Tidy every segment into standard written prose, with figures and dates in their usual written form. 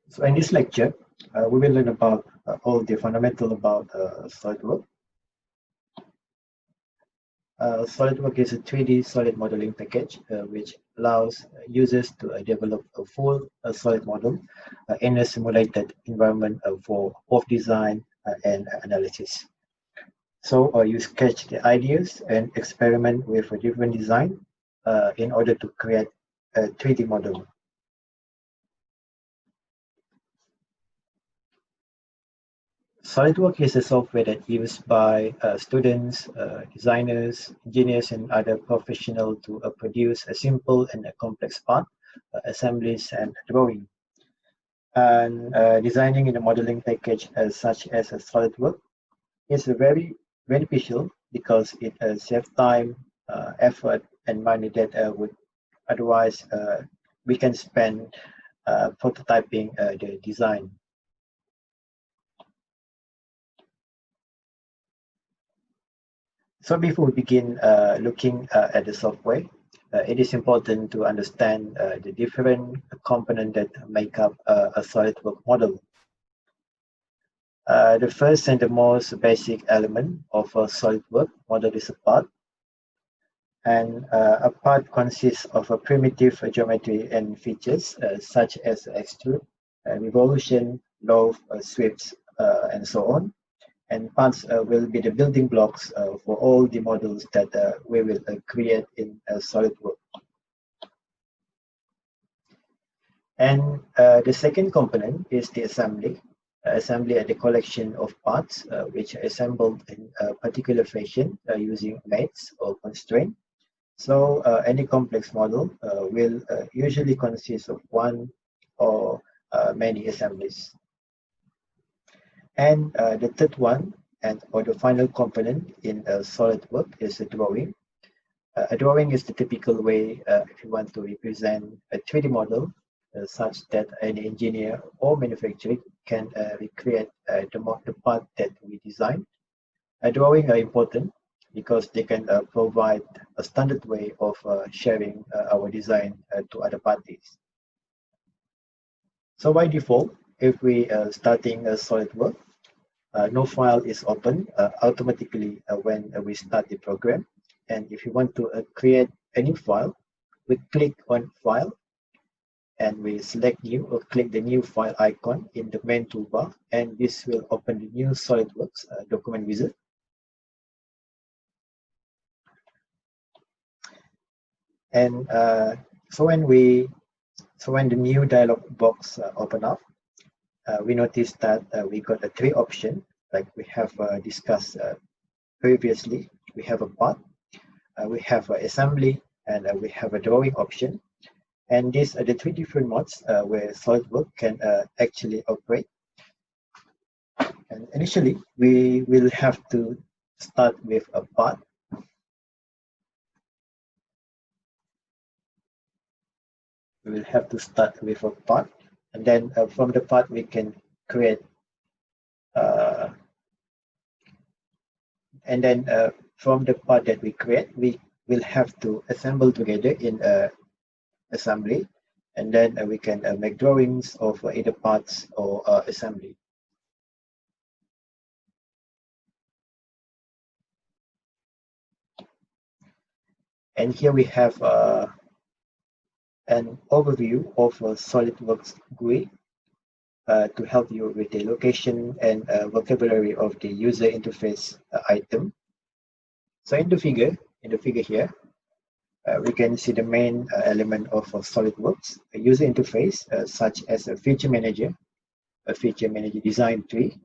So in this lecture, we will learn about all the fundamental about SolidWorks. SolidWorks is a 3D solid modeling package which allows users to develop a full solid model in a simulated environment for both design and analysis. So you sketch the ideas and experiment with a different design in order to create a 3D model. SolidWorks is a software that is used by students, designers, engineers, and other professionals to produce a simple and a complex part, assemblies, and drawing. And designing in a modeling package such as a SolidWorks is very beneficial because it saves time, effort, and money that would otherwise we can spend prototyping the design. So before we begin looking at the software, it is important to understand the different components that make up a SolidWorks model. The first and the most basic element of a SolidWorks model is a part. And a part consists of a primitive geometry and features such as extrude, revolution, loaf, sweeps, and so on. And parts will be the building blocks for all the models that we will create in SolidWorks. And the second component is the assembly. Assembly are the collection of parts which are assembled in a particular fashion using mates or constraint. So any complex model will usually consist of one or many assemblies. And the third one, or the final component in SolidWorks is a drawing. A drawing is the typical way if you want to represent a 3D model such that an engineer or manufacturer can recreate the part that we design. A drawing are important because they can provide a standard way of sharing our design to other parties. So by default, if we starting a SolidWorks, no file is open automatically when we start the program. And if you want to create a new file, we click on File and we select New or click the New File icon in the main toolbar, and this will open the new SolidWorks document wizard. And so when the new dialog box open up, we notice that we got a three option like we have discussed previously. We have a part, we have an assembly, and we have a drawing option. And these are the three different modes where SolidWorks can actually operate. And initially, we will have to start with a part. We will have to start with a part, and then from the part we can create and then from the part that we create, we will have to assemble together in assembly, and then we can make drawings of either parts or assembly. And here we have an overview of SolidWorks Gui to help you with the location and vocabulary of the user interface item. So in the figure here, we can see the main element of SolidWorks, a user interface such as a feature manager design tree.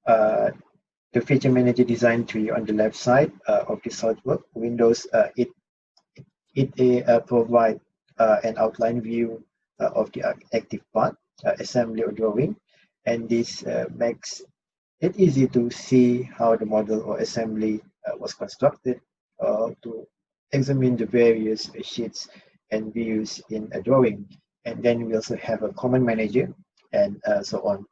The feature manager design tree on the left side of the SolidWorks windows, it provides an outline view of the active part, assembly or drawing, and this makes it easy to see how the model or assembly was constructed, to examine the various sheets and views in a drawing. And then we also have a command manager and so on.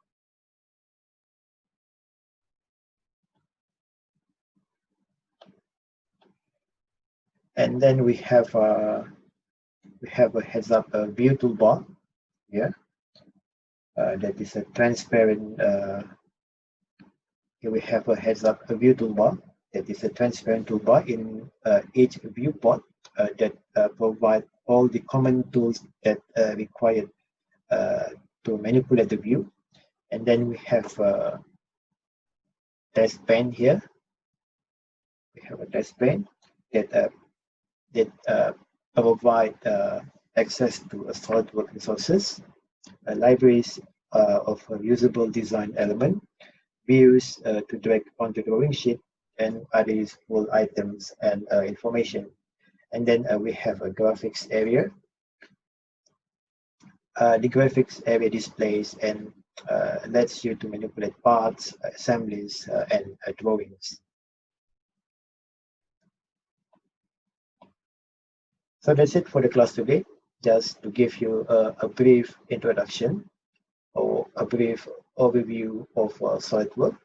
And then we have a heads-up view toolbar here. that is a transparent. Here we have a heads-up view toolbar. That is a transparent toolbar in each viewport that provide all the common tools that required to manipulate the view. And then we have a test pane here. We have a test pane that provide access to SolidWorks resources, libraries of usable design element, views to drag onto drawing sheet, and other useful items and information. And then we have a graphics area. The graphics area displays and lets you to manipulate parts, assemblies, and drawings. So that's it for the class today. Just to give you a brief introduction or a brief overview of SolidWorks.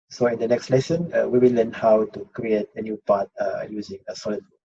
So in the next lesson, we will learn how to create a new part using a SolidWorks.